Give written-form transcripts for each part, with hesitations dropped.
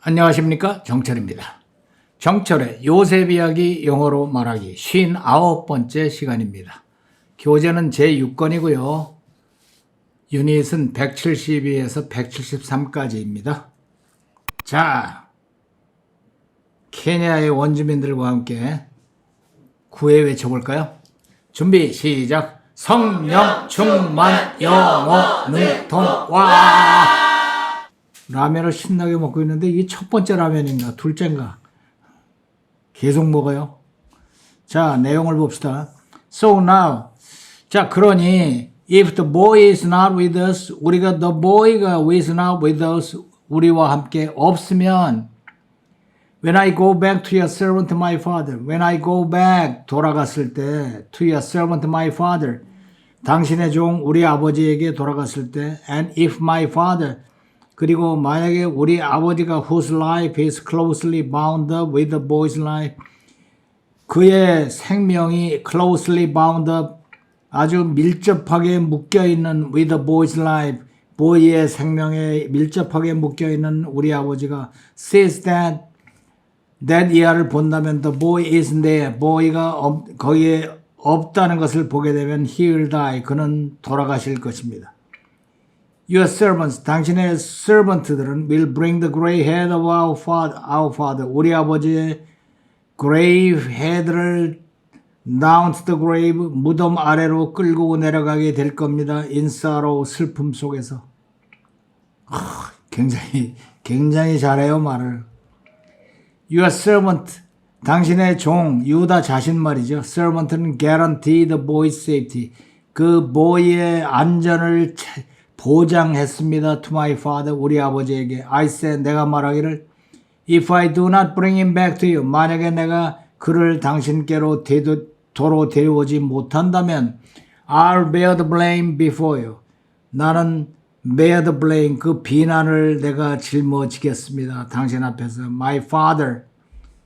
안녕하십니까, 정철입니다. 정철의 요셉 이야기 영어로 말하기 59번째 시간입니다. 교재는 제6권이고요. 유닛은 172에서 173까지입니다. 자, 케냐의 원주민들과 함께 구애 외쳐볼까요? 준비 시작. 성령 충만 영어 능통 와. 라면을 신나게 먹고 있는데 이게 첫 번째 라면인가 둘째인가 계속 먹어요. 자, 내용을 봅시다. So now, 자, 그러니 if the boy is not with us, 우리가 the boy가 is not with us, 우리와 함께 없으면 when I go back to your servant my father, when I go back 돌아갔을 때 to your servant my father, 당신의 종 우리 아버지에게 돌아갔을 때 and if my father, 그리고 만약에 우리 아버지가 whose life is closely bound up with the boy's life, 그의 생명이 closely bound up, 아주 밀접하게 묶여있는 with the boy's life, 보이의 생명에 밀접하게 묶여있는 우리 아버지가 says that year를 본다면 the boy isn't there, boy가 거기에 없다는 것을 보게 되면 he will die, 그는 돌아가실 것입니다. Your servants, 당신의 servant들은 will bring the gray head of our father, 우리 아버지의 gray head를 down to the grave, 무덤 아래로 끌고 내려가게 될 겁니다. In sorrow, 슬픔 속에서. 굉장히 잘해요, 말을. Your servant, 당신의 종, 유다 자신 말이죠. servant는 guarantee the boy's safety, 그 보이의 안전을 보장했습니다. To my father, 우리 아버지에게. I said, 내가 말하기를 If I do not bring him back to you, 만약에 내가 그를 당신께로 도로 데려오지 못한다면 I'll bear the blame before you. 나는 bear the blame, 그 비난을 내가 짊어지겠습니다. 당신 앞에서. My father,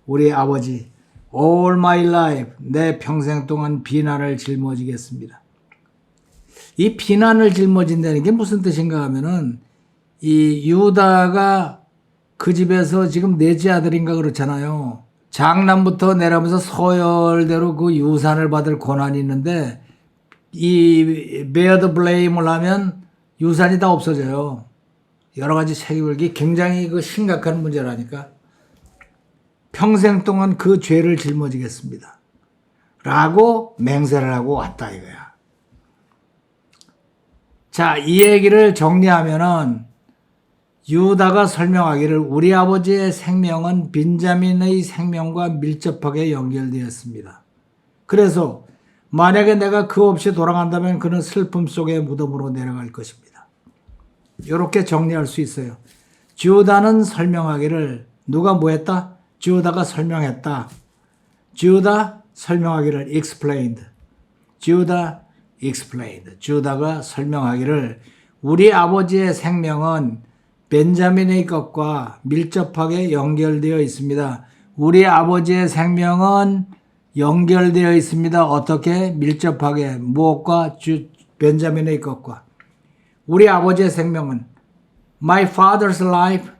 우리 아버지. All my life, 내 평생 동안 비난을 짊어지겠습니다. 이 비난을 짊어진다는 게 무슨 뜻인가 하면은 이 유다가 그 집에서 지금 넷째 아들인가 그렇잖아요. 장남부터 내려오면서 서열대로 그 유산을 받을 권한이 있는데 이 bear the blame을 하면 유산이 다 없어져요. 여러 가지 책임을, 이게 굉장히 그 심각한 문제라니까. 평생 동안 그 죄를 짊어지겠습니다. 라고 맹세를 하고 왔다 이거야. 자, 이 얘기를 정리하면은 유다가 설명하기를 우리 아버지의 생명은 벤자민의 생명과 밀접하게 연결되었습니다. 그래서 만약에 내가 그 없이 돌아간다면 그는 슬픔 속의 무덤으로 내려갈 것입니다. 이렇게 정리할 수 있어요. 주다는 설명하기를 누가 뭐 했다? 주다가 설명했다. 주다 설명하기를 explained. 주다 explained. 주다가 설명하기를 우리 아버지의 생명은 벤자민의 것과 밀접하게 연결되어 있습니다. 우리 아버지의 생명은 연결되어 있습니다. 어떻게? 밀접하게. 무엇과? 벤자민의 것과. 우리 아버지의 생명은 My father's life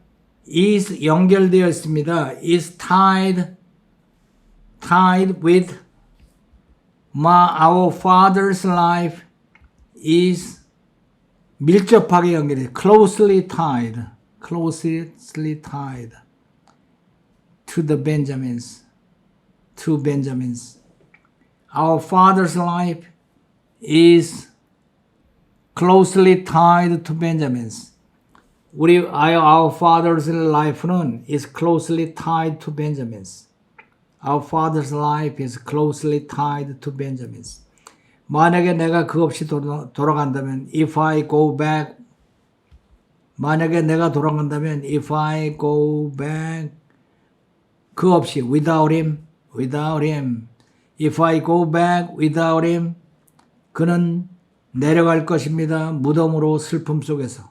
is 연결되어 있습니다. is tied with our father's life is 밀접하게 연결해. closely tied to the Benjamins. Our father's life is closely tied to Benjamins. our father's life는 is closely tied to Benjamins. Our father's life is closely tied to Benjamin's. 만약에 내가 그 없이 돌아간다면 if I go back, 만약에 내가 돌아간다면 if I go back, 그 없이 without him, if I go back without him, 그는 내려갈 것입니다. 무덤으로 슬픔 속에서.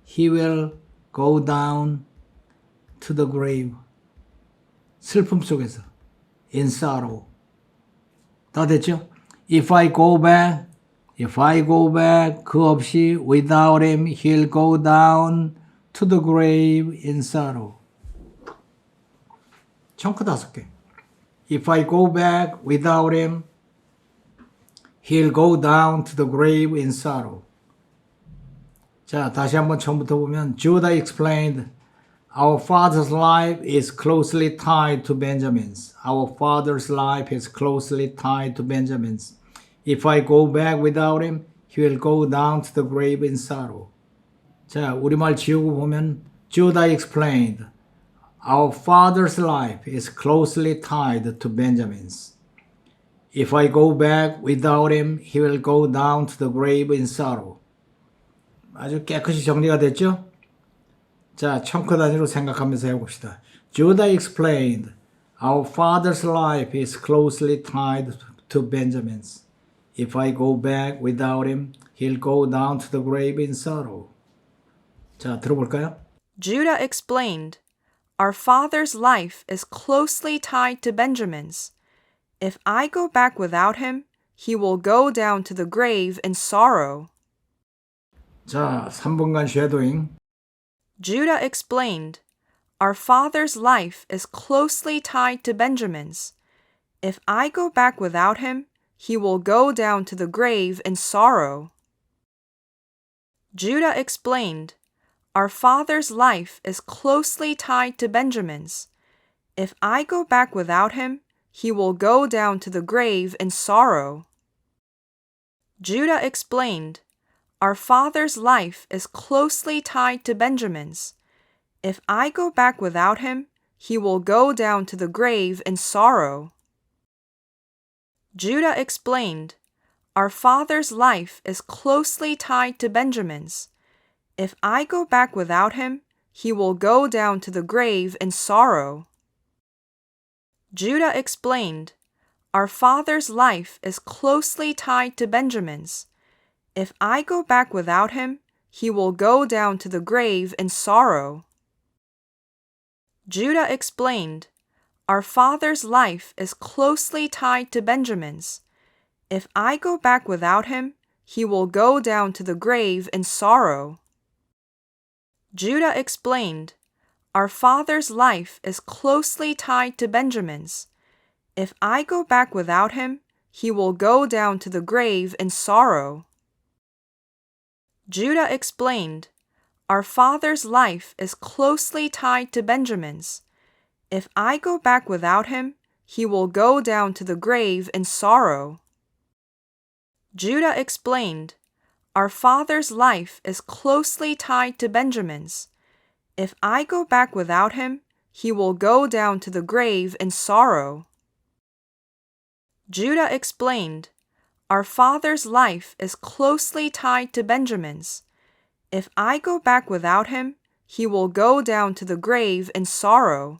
He will go down to the grave. 슬픔 속에서. in sorrow. 다 됐죠? If I go back, 그 없이 without him, he'll go down to the grave in sorrow. 청크 5개. If I go back without him, he'll go down to the grave in sorrow. 자, 다시 한번 처음부터 보면 Judah explained, Our father's life is closely tied to Benjamin's. Our father's life is closely tied to Benjamin's. If I go back without him, he will go down to the grave in sorrow. 자, 우리말 지우고 보면 Judah explained, Our father's life is closely tied to Benjamin's. If I go back without him, he will go down to the grave in sorrow. 아주 깨끗이 정리가 됐죠? 자, 청크 단위로 생각하면서 해봅시다. Judah explained, Our father's life is closely tied to Benjamin's. If I go back without him, he'll go down to the grave in sorrow. 자, 들어볼까요? Judah explained, Our father's life is closely tied to Benjamin's. If I go back without him, he will go down to the grave in sorrow. 자, 3분간 쉐도잉. Judah explained, Our father's life is closely tied to Benjamin's. If I go back without him, he will go down to the grave in sorrow. Judah explained, Our father's life is closely tied to Benjamin's. If I go back without him, he will go down to the grave in sorrow. Judah explained, Our father's life is closely tied to Benjamin's. If I go back without him, he will go down to the grave in sorrow. Judah explained, Our father's life is closely tied to Benjamin's. If I go back without him, he will go down to the grave in sorrow. Judah explained, Our father's life is closely tied to Benjamin's. If I go back without him, he will go down to the grave in sorrow. Judah explained, Our father's life is closely tied to Benjamin's. If I go back without him, he will go down to the grave in sorrow. Judah explained, Our father's life is closely tied to Benjamin's. If I go back without him, he will go down to the grave in sorrow. Judah explained, Our father's life is closely tied to Benjamin's. If I go back without him, he will go down to the grave in sorrow. Judah explained, Our father's life is closely tied to Benjamin's. If I go back without him, he will go down to the grave in sorrow. Judah explained, Our father's life is closely tied to Benjamin's. If I go back without him, he will go down to the grave in sorrow.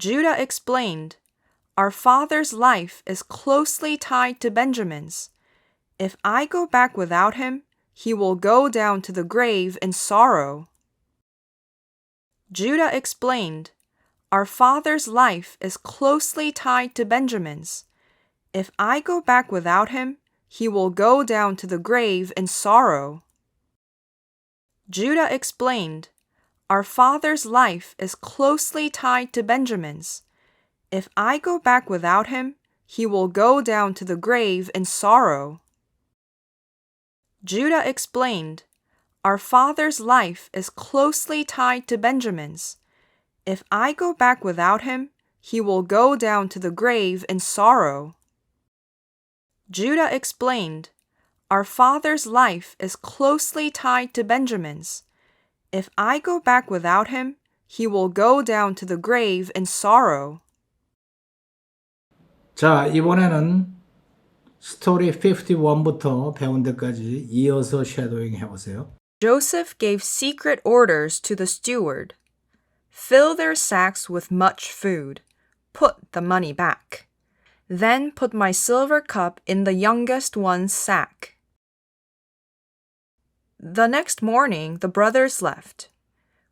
Judah explained, Our father's life is closely tied to Benjamin's. If I go back without him, he will go down to the grave in sorrow. Judah explained, Our father's life is closely tied to Benjamin's. If I go back without him, he will go down to the grave in sorrow. Judah explained, Our father's life is closely tied to Benjamin's. If I go back without him, he will go down to the grave in sorrow. Judah explained, Our father's life is closely tied to Benjamin's. If I go back without him, he will go down to the grave in sorrow. Judah explained, Our father's life is closely tied to Benjamin's. If I go back without him, he will go down to the grave in sorrow. 자, 이번에는 스토리 51부터 배운 데까지 이어서 쉐도잉 해보세요. Joseph gave secret orders to the steward. Fill their sacks with much food. Put the money back. Then put my silver cup in the youngest one's sack. The next morning the brothers left.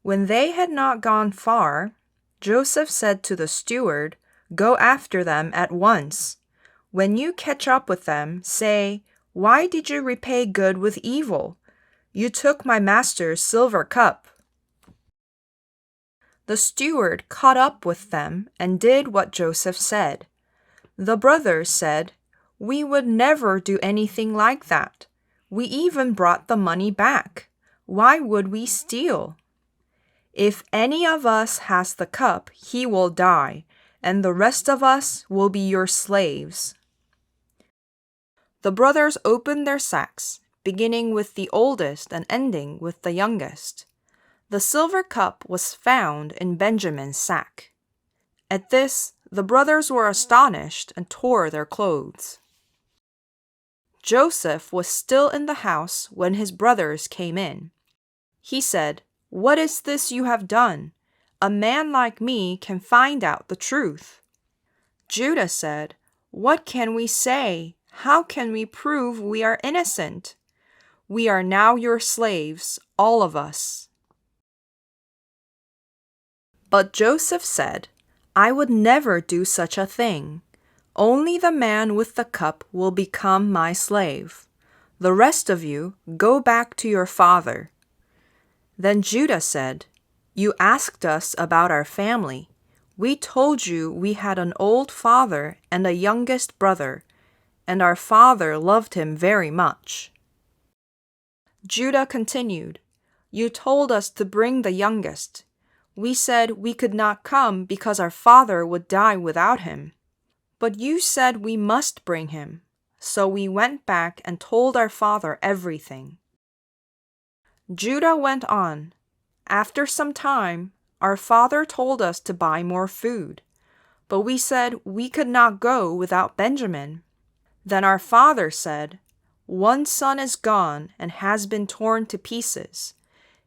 When they had not gone far, Joseph said to the steward, Go after them at once. When you catch up with them, say, Why did you repay good with evil? You took my master's silver cup. The steward caught up with them and did what Joseph said. The brothers said, "We would never do anything like that. We even brought the money back. Why would we steal? If any of us has the cup, he will die, and the rest of us will be your slaves." The brothers opened their sacks, beginning with the oldest and ending with the youngest. The silver cup was found in Benjamin's sack. At this, the brothers were astonished and tore their clothes. Joseph was still in the house when his brothers came in. He said, "What is this you have done? A man like me can find out the truth." Judah said, "What can we say? How can we prove we are innocent? We are now your slaves, all of us." But Joseph said, "I would never do such a thing. Only the man with the cup will become my slave. The rest of you, go back to your father." Then Judah said, "You asked us about our family. We told you we had an old father and a youngest brother, and our father loved him very much." Judah continued, "You told us to bring the youngest. We said we could not come because our father would die without him. But you said we must bring him, so we went back and told our father everything." Judah went on, "After some time, our father told us to buy more food, but we said we could not go without Benjamin. Then our father said, 'One son is gone and has been torn to pieces.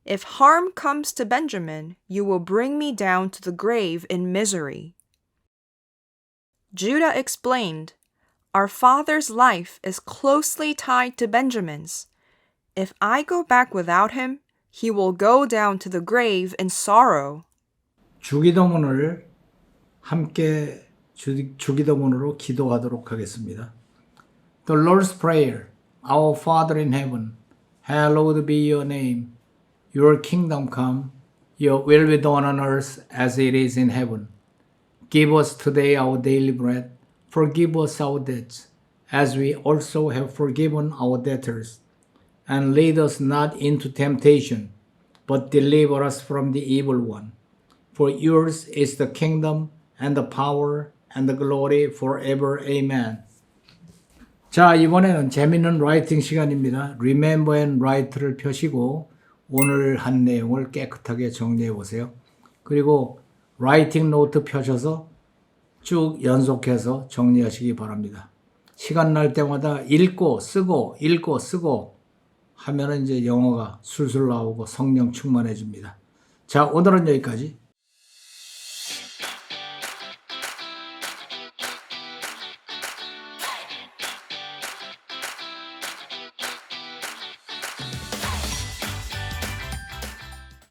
If harm comes to Benjamin, you will bring me down to the grave in misery.'" Judah explained, "Our father's life is closely tied to Benjamin's. If I go back without him, he will go down to the grave in sorrow." 주기도문을 함께 주기도문으로 기도하도록 하겠습니다. The Lord's Prayer. Our Father in heaven, hallowed be your name. Your kingdom come, your will be done on earth as it is in heaven. Give us today our daily bread. Forgive us our debts, as we also have forgiven our debtors. And lead us not into temptation, but deliver us from the evil one. For yours is the kingdom and the power and the glory forever. Amen. 자, 이번에는 재밌는 라이팅 시간입니다. Remember and Write를 펴시고 오늘 한 내용을 깨끗하게 정리해 보세요. 그리고 라이팅 노트 펴셔서 쭉 연속해서 정리하시기 바랍니다. 시간 날 때마다 읽고 쓰고 하면은 이제 영어가 술술 나오고 성령 충만해집니다. 자, 오늘은 여기까지.